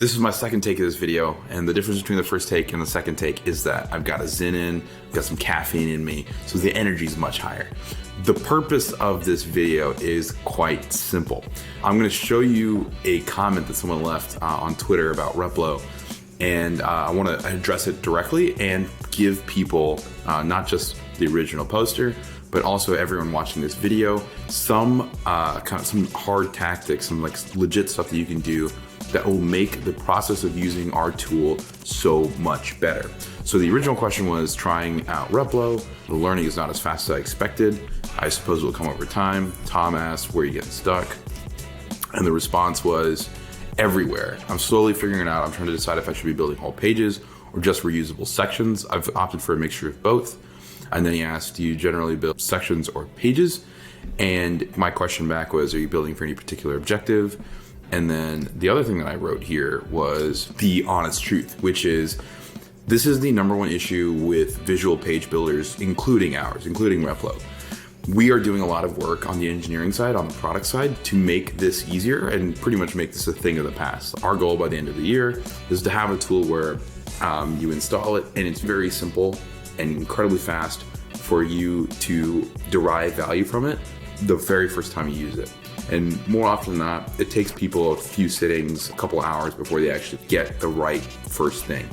This is my second take of this video, and the difference between the first take and the second take is that I've got a Zin in, I've got some caffeine in me, so the energy is much higher. The purpose of this video is quite simple. I'm going to show you a comment that someone left on Twitter about Replo, and I want to address it directly and give people, not just the original poster, but also everyone watching this video, some hard tactics, some like legit stuff that you can do that will make the process of using our tool so much better. So the original question was trying out Replo. The learning is not as fast as I expected. I suppose it will come over time. Tom asked, where are you getting stuck? And the response was, everywhere. I'm slowly figuring it out. I'm trying to decide if I should be building whole pages or just reusable sections. I've opted for a mixture of both. And then he asked, do you generally build sections or pages? And my question back was, are you building for any particular objective? And then the other thing that I wrote here was the honest truth, which is, this is the number one issue with visual page builders, including ours, including Replo. We are doing a lot of work on the engineering side, on the product side, to make this easier and pretty much make this a thing of the past. Our goal by the end of the year is to have a tool where you install it and it's very simple and incredibly fast for you to derive value from it the very first time you use it. And more often than not, it takes people a few sittings, a couple hours before they actually get the right first thing.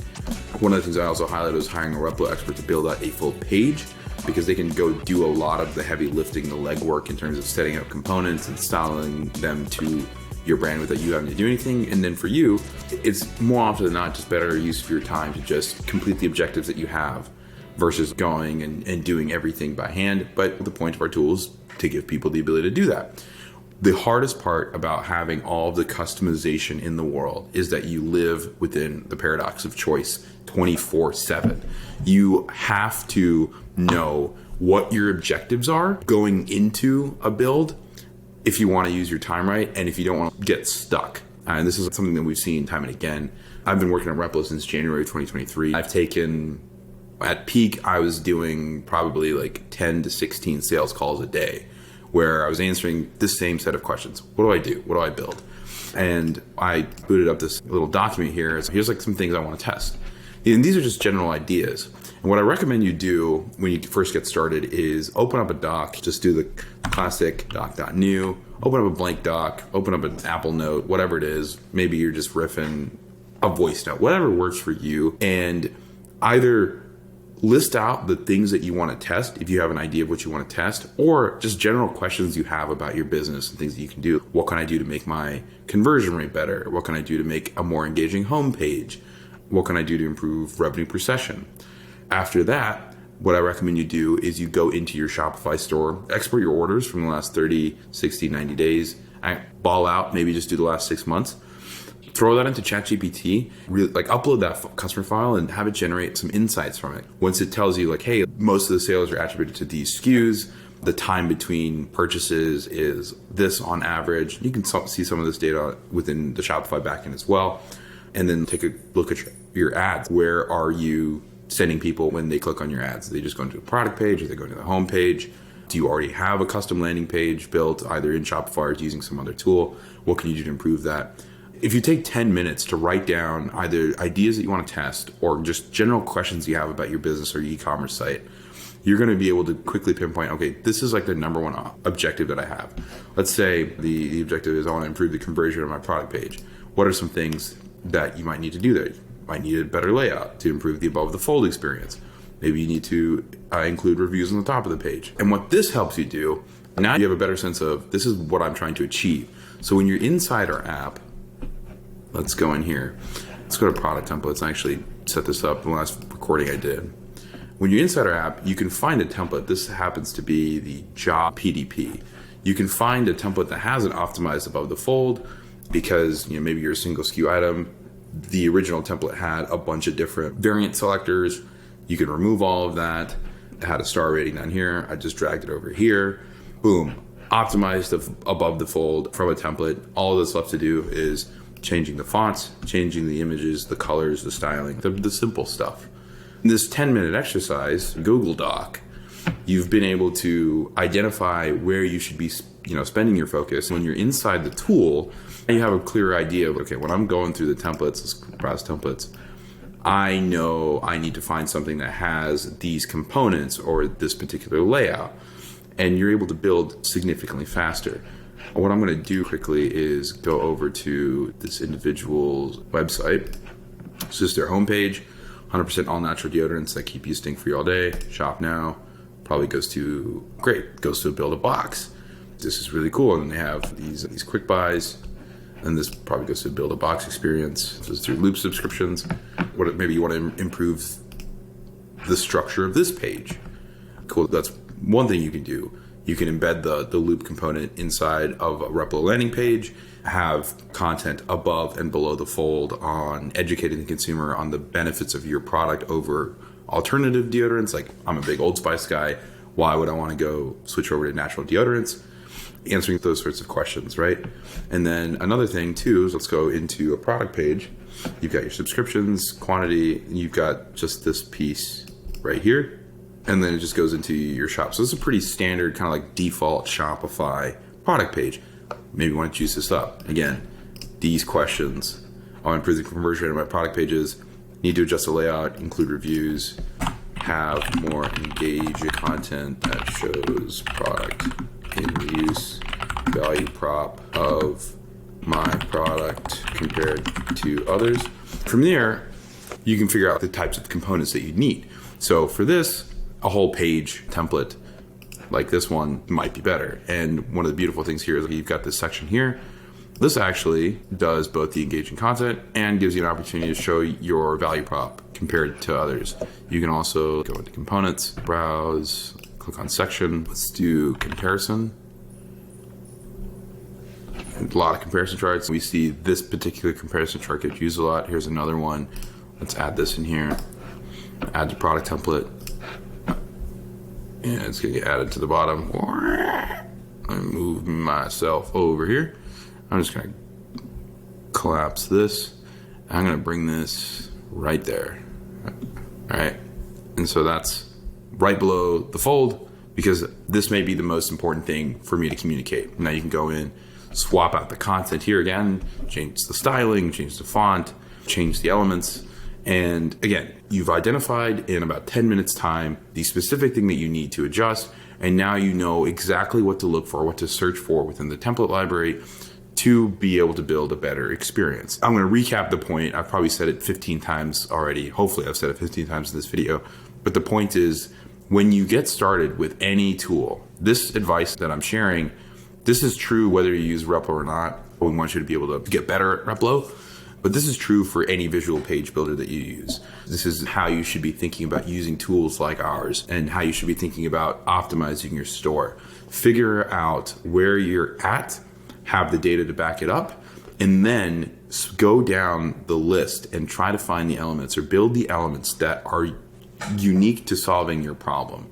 One of the things I also highlighted was hiring a Replo expert to build out a full page, because they can go do a lot of the heavy lifting, the legwork in terms of setting up components and styling them to your brand without you having to do anything. And then for you, it's more often than not just better use of your time to just complete the objectives that you have versus going and doing everything by hand. But the point of our tool is to give people the ability to do that. The hardest part about having all of the customization in the world is that you live within the paradox of choice 24/7. You have to know what your objectives are going into a build if you want to use your time right and if you don't want to get stuck. And this is something that we've seen time and again. I've been working on Replo since January 2023. I've taken, at peak, I was doing probably like 10 to 16 sales calls a day, where I was answering this same set of questions. What do I do? What do I build? And I booted up this little document here. Here's like some things I want to test. And these are just general ideas. And what I recommend you do when you first get started is open up a doc, just do the classic doc.new, open up a blank doc, open up an Apple Note, whatever it is. Maybe you're just riffing, a voice note, whatever works for you. And either list out the things that you want to test if you have an idea of what you want to test, or just general questions you have about your business and things that you can do. What can I do to make my conversion rate better? What can I do to make a more engaging homepage? What can I do to improve revenue per session? After that, what I recommend you do is you go into your Shopify store, export your orders from the last 30, 60, 90 days, ball out, maybe just do the last 6 months. Throw that into ChatGPT, really, like upload that customer file and have it generate some insights from it. Once it tells you like, hey, most of the sales are attributed to these SKUs, the time between purchases is this on average. You can see some of this data within the Shopify backend as well. And then take a look at your ads. Where are you sending people when they click on your ads? Are they just going to a product page? Are they going to the home page? Do you already have a custom landing page built either in Shopify or using some other tool? What can you do to improve that? If you take 10 minutes to write down either ideas that you want to test or just general questions you have about your business or your e-commerce site, you're going to be able to quickly pinpoint, okay, this is like the number one objective that I have. Let's say the objective is I want to improve the conversion of my product page. What are some things that you might need to do there? You might need a better layout to improve the above the fold experience. Maybe you need to include reviews on the top of the page. And what this helps you do, now you have a better sense of, this is what I'm trying to achieve. So when you're inside our app, let's go in here. Let's go to product templates. I actually set this up in the last recording I did. When you're inside our app, you can find a template. This happens to be the job PDP. You can find a template that hasn't optimized above the fold because maybe you're a single SKU item. The original template had a bunch of different variant selectors. You can remove all of that. It had a star rating down here. I just dragged it over here. Boom. Optimized above the fold from a template. All that's left to do is changing the fonts, changing the images, the colors, the styling, the simple stuff. In this 10-minute exercise, Google Doc, You've been able to identify where you should be, spending your focus. When you're inside the tool, you have a clear idea of, okay, when I'm going through the templates, let's browse templates, I know I need to find something that has these components or this particular layout, and you're able to build significantly faster. What I'm going to do quickly is go over to this individual's website. It's just their homepage, 100% all natural deodorants that keep you stink free all day. Shop now. Probably goes to build a box. This is really cool. And they have these quick buys. And this probably goes to build a box experience. This is through loop subscriptions. Maybe you want to improve the structure of this page. Cool. That's one thing you can do. You can embed the loop component inside of a Replo landing page, have content above and below the fold on educating the consumer on the benefits of your product over alternative deodorants. Like, I'm a big Old Spice guy. Why would I want to go switch over to natural deodorants? Answering those sorts of questions, right? And then another thing too is, let's go into a product page. You've got your subscriptions, quantity, and you've got just this piece right here. And then it just goes into your shop. So it's a pretty standard kind of like default Shopify product page. Maybe you want to juice this up. Again, these questions. I want to improve the conversion rate of my product pages. Need to adjust the layout, include reviews, have more engaging content that shows product in use, value prop of my product compared to others. From there, you can figure out the types of components that you need. So for this, a whole page template like this one might be better. And one of the beautiful things here is that you've got this section here. This actually does both the engaging content and gives you an opportunity to show your value prop compared to others. You can also go into components, browse, click on section. Let's do comparison. And a lot of comparison charts. We see this particular comparison chart gets used a lot. Here's another one. Let's add this in here. Add the product template. And it's gonna get added to the bottom. I move myself over here. I'm just gonna collapse this. I'm gonna bring this right there. All right. And so that's right below the fold, because this may be the most important thing for me to communicate. Now you can go in, swap out the content here again, change the styling, change the font, change the elements. And again, you've identified in about 10 minutes time the specific thing that you need to adjust. And now you know exactly what to look for, what to search for within the template library to be able to build a better experience. I'm going to recap the point. I've probably said it 15 times already. Hopefully I've said it 15 times in this video. But the point is, when you get started with any tool, this advice that I'm sharing, this is true whether you use Replo or not. We want you to be able to get better at Replo. But this is true for any visual page builder that you use. This is how you should be thinking about using tools like ours and how you should be thinking about optimizing your store. Figure out where you're at, have the data to back it up, and then go down the list and try to find the elements or build the elements that are unique to solving your problem.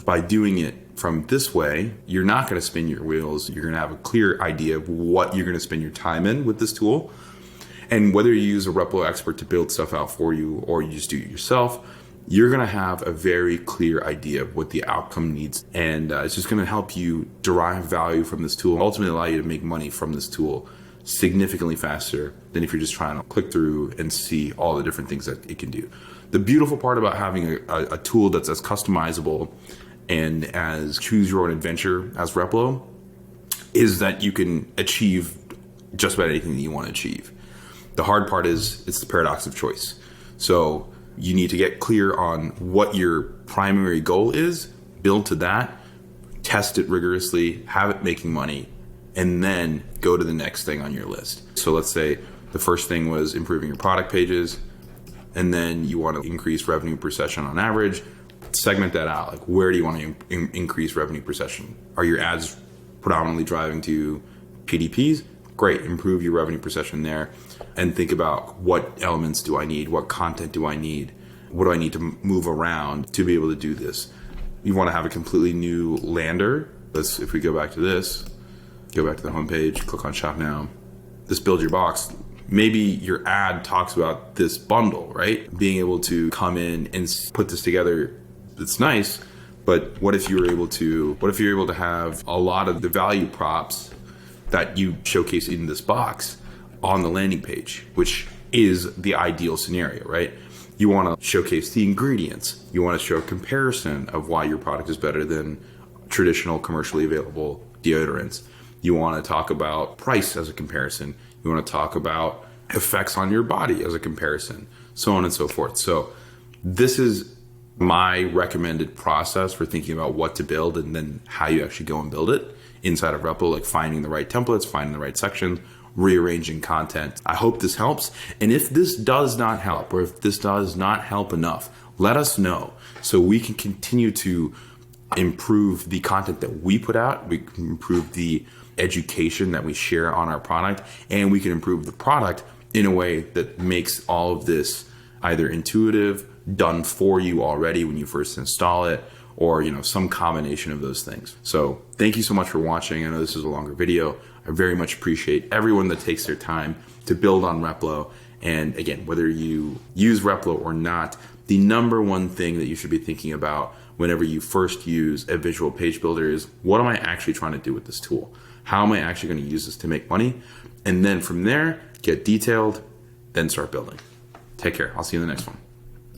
By doing it from this way, you're not going to spin your wheels. You're going to have a clear idea of what you're going to spend your time in with this tool. And whether you use a Replo expert to build stuff out for you or you just do it yourself, you're going to have a very clear idea of what the outcome needs. And it's just going to help you derive value from this tool and ultimately allow you to make money from this tool significantly faster than if you're just trying to click through and see all the different things that it can do. The beautiful part about having a tool that's as customizable and as choose your own adventure as Replo is that you can achieve just about anything that you want to achieve. The hard part is it's the paradox of choice. So you need to get clear on what your primary goal is, build to that, test it rigorously, have it making money, and then go to the next thing on your list. So let's say the first thing was improving your product pages, and then you want to increase revenue per session on average. Segment that out. Like, where do you want to increase revenue per session? Are your ads predominantly driving to PDPs? Great, improve your revenue per session there. And think about, what elements do I need? What content do I need? What do I need to move around to be able to do this? You want to have a completely new lander. If we go back to this, go back to the homepage, click on Shop Now. This build your box. Maybe your ad talks about this bundle, right? Being able to come in and put this together, it's nice, But what if you're able to have a lot of the value props that you showcase in this box on the landing page, which is the ideal scenario, right? You want to showcase the ingredients. You want to show a comparison of why your product is better than traditional commercially available deodorants. You want to talk about price as a comparison. You want to talk about effects on your body as a comparison, so on and so forth. So this is my recommended process for thinking about what to build and then how you actually go and build it inside of Replo, like finding the right templates, finding the right sections, rearranging content. I hope this helps. And if this does not help, or if this does not help enough, let us know so we can continue to improve the content that we put out. We can improve the education that we share on our product, and we can improve the product in a way that makes all of this either intuitive, done for you already when you first install it, or some combination of those things. So thank you so much for watching. I know this is a longer video. I very much appreciate everyone that takes their time to build on Replo. And again, whether you use Replo or not, the number one thing that you should be thinking about whenever you first use a visual page builder is, what am I actually trying to do with this tool? How am I actually going to use this to make money? And then from there, get detailed, then start building. Take care. I'll see you in the next one.